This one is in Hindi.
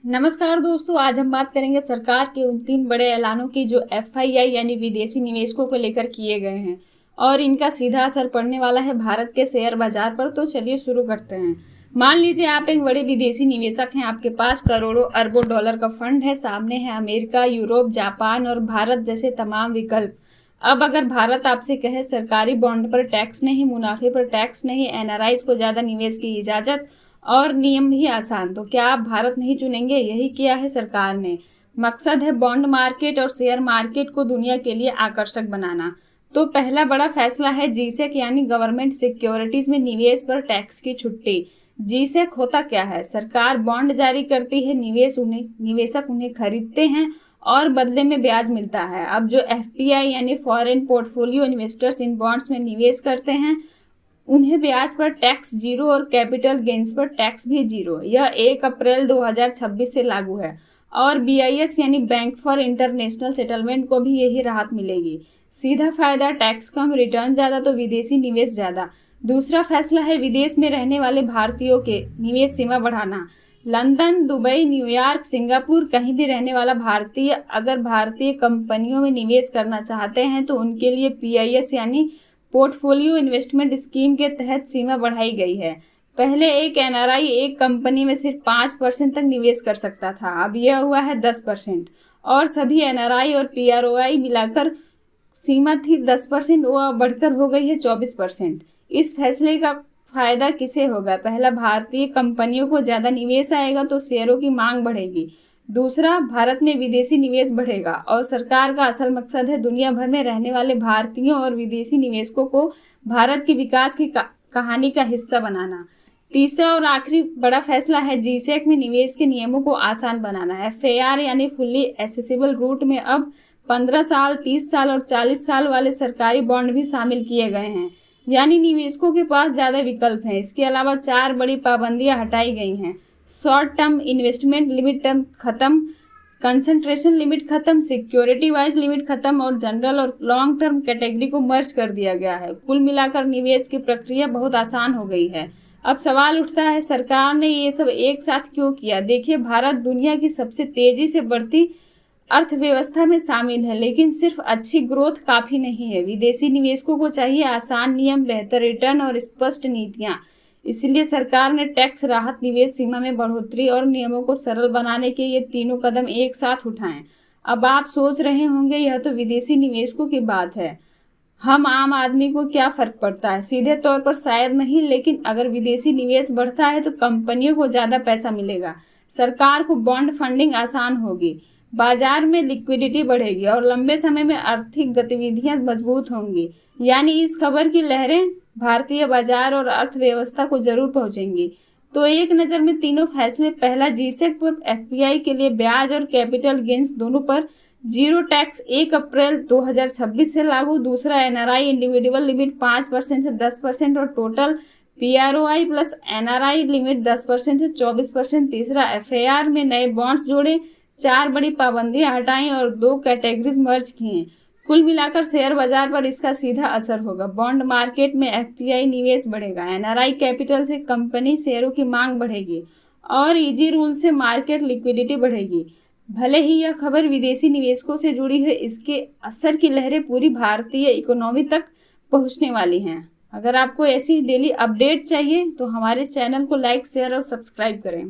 नमस्कार दोस्तों, आज हम बात करेंगे सरकार के उन 3 बड़े ऐलानों की जो एफआईआई यानी विदेशी निवेशकों को लेकर किए गए हैं और इनका सीधा असर पड़ने वाला है भारत के शेयर बाजार पर। तो चलिए शुरू करते हैं। मान लीजिए आप एक बड़े विदेशी निवेशक हैं, आपके पास करोड़ों अरबों डॉलर का फंड है। सामने है अमेरिका, यूरोप, जापान और भारत जैसे तमाम विकल्प। अब अगर भारत आपसे कहे सरकारी बॉन्ड पर टैक्स नहीं, मुनाफे पर टैक्स नहीं, एनआरआईज को ज़्यादा निवेश की इजाज़त और नियम भी आसान, तो क्या आप भारत नहीं चुनेंगे? यही किया है सरकार ने। मकसद है बॉन्ड मार्केट और शेयर मार्केट को दुनिया के लिए आकर्षक बनाना। तो पहला बड़ा फैसला है जीसेक यानी गवर्नमेंट सिक्योरिटीज में निवेश पर टैक्स की छुट्टी। जीसेक होता क्या है? सरकार बॉन्ड जारी करती है, निवेशक उन्हें खरीदते हैं और बदले में ब्याज मिलता है। अब जो एफपीआई यानी foreign portfolio investors in bonds में निवेश करते हैं, उन्हें ब्याज पर टैक्स जीरो और कैपिटल गेन्स पर टैक्स भी जीरो। यह 1 अप्रैल 2026 से लागू है और बीआईएस यानी बैंक फॉर इंटरनेशनल सेटलमेंट को भी यही राहत मिलेगी। सीधा फायदा टैक्स कम, रिटर्न ज़्यादा तो विदेशी निवेश ज़्यादा। दूसरा फैसला है विदेश में रहने वाले भारतीयों के निवेश सीमा बढ़ाना। लंदन, दुबई, न्यूयॉर्क, सिंगापुर कहीं भी रहने वाला भारतीय अगर भारतीय कंपनियों में निवेश करना चाहते हैं तो उनके लिए पीआईएस यानी पोर्टफोलियो इन्वेस्टमेंट स्कीम के तहत सीमा बढ़ाई गई है। पहले एक एनआरआई एक कंपनी में सिर्फ 5% तक निवेश कर सकता था, अब यह हुआ है 10% और सभी एनआरआई और पीआरओआई मिलाकर सीमा थी 10%, वो बढ़कर हो गई है 24%। इस फैसले का फायदा किसे होगा? पहला, भारतीय कंपनियों को ज़्यादा निवेश आएगा तो शेयरों की मांग बढ़ेगी। दूसरा, भारत में विदेशी निवेश बढ़ेगा और सरकार का असल मकसद है दुनिया भर में रहने वाले भारतीयों और विदेशी निवेशकों को भारत की विकास की कहानी का हिस्सा बनाना। तीसरा और आखिरी बड़ा फैसला है जीसेक में निवेश के नियमों को आसान बनाना। एफएआर यानी फुल्ली एसेसिबल रूट में अब 15 साल, 30 साल और 40 साल वाले सरकारी बॉन्ड भी शामिल किए गए हैं, यानी निवेशकों के पास ज़्यादा विकल्प हैं। इसके अलावा 4 बड़ी पाबंदियां हटाई गई हैं। Short term investment limit term खत्म, कंसंट्रेशन लिमिट खत्म, सिक्योरिटी वाइज लिमिट खत्म और जनरल और लॉन्ग टर्म कैटेगरी को मर्ज कर दिया गया है। कुल मिलाकर निवेश की प्रक्रिया बहुत आसान हो गई है। अब सवाल उठता है सरकार ने ये सब एक साथ क्यों किया? देखिए, भारत दुनिया की सबसे तेजी से बढ़ती अर्थव्यवस्था में शामिल है, लेकिन सिर्फ अच्छी ग्रोथ काफ़ी नहीं है। विदेशी निवेशकों को चाहिए आसान नियम, बेहतर रिटर्न और स्पष्ट नीतियाँ। इसलिए सरकार ने टैक्स राहत, निवेश सीमा में बढ़ोतरी और नियमों को सरल बनाने के ये तीनों कदम एक साथ उठाएं। अब आप सोच रहे होंगे यह तो विदेशी निवेशकों की बात है, हम आम आदमी को क्या फर्क पड़ता है? सीधे तौर पर शायद नहीं, लेकिन अगर विदेशी निवेश बढ़ता है तो कंपनियों को ज़्यादा पैसा मिलेगा, सरकार को बॉन्ड फंडिंग आसान होगी, बाजार में लिक्विडिटी बढ़ेगी और लंबे समय में आर्थिक गतिविधियां मजबूत होंगी। यानी इस खबर की लहरें भारतीय बाजार और अर्थव्यवस्था को जरूर पहुंचेंगी। तो एक नज़र में तीनों फैसले, पहला जीसेक पर एफपीआई के लिए ब्याज और कैपिटल गेन्स दोनों पर जीरो टैक्स 1 अप्रैल 2026 से लागू। दूसरा, एनआरआई इंडिविजुअल लिमिट 5% से 10% और टोटल पीआरओआई प्लस एनआरआई लिमिट 10% से 24%। तीसरा, एफएआर में नए बॉन्ड्स जोड़े, 4 बड़ी पाबंदियां हटाई और 2 कैटेगरीज मर्ज किए। कुल मिलाकर शेयर बाजार पर इसका सीधा असर होगा। बॉन्ड मार्केट में एफपीआई निवेश बढ़ेगा, एनआरआई कैपिटल से कंपनी शेयरों की मांग बढ़ेगी और इजी रूल से मार्केट लिक्विडिटी बढ़ेगी। भले ही यह खबर विदेशी निवेशकों से जुड़ी है, इसके असर की लहरें पूरी भारतीय इकोनॉमी तक पहुंचने वाली हैं। अगर आपको ऐसी डेली अपडेट चाहिए तो हमारे चैनल को लाइक, शेयर और सब्सक्राइब करें।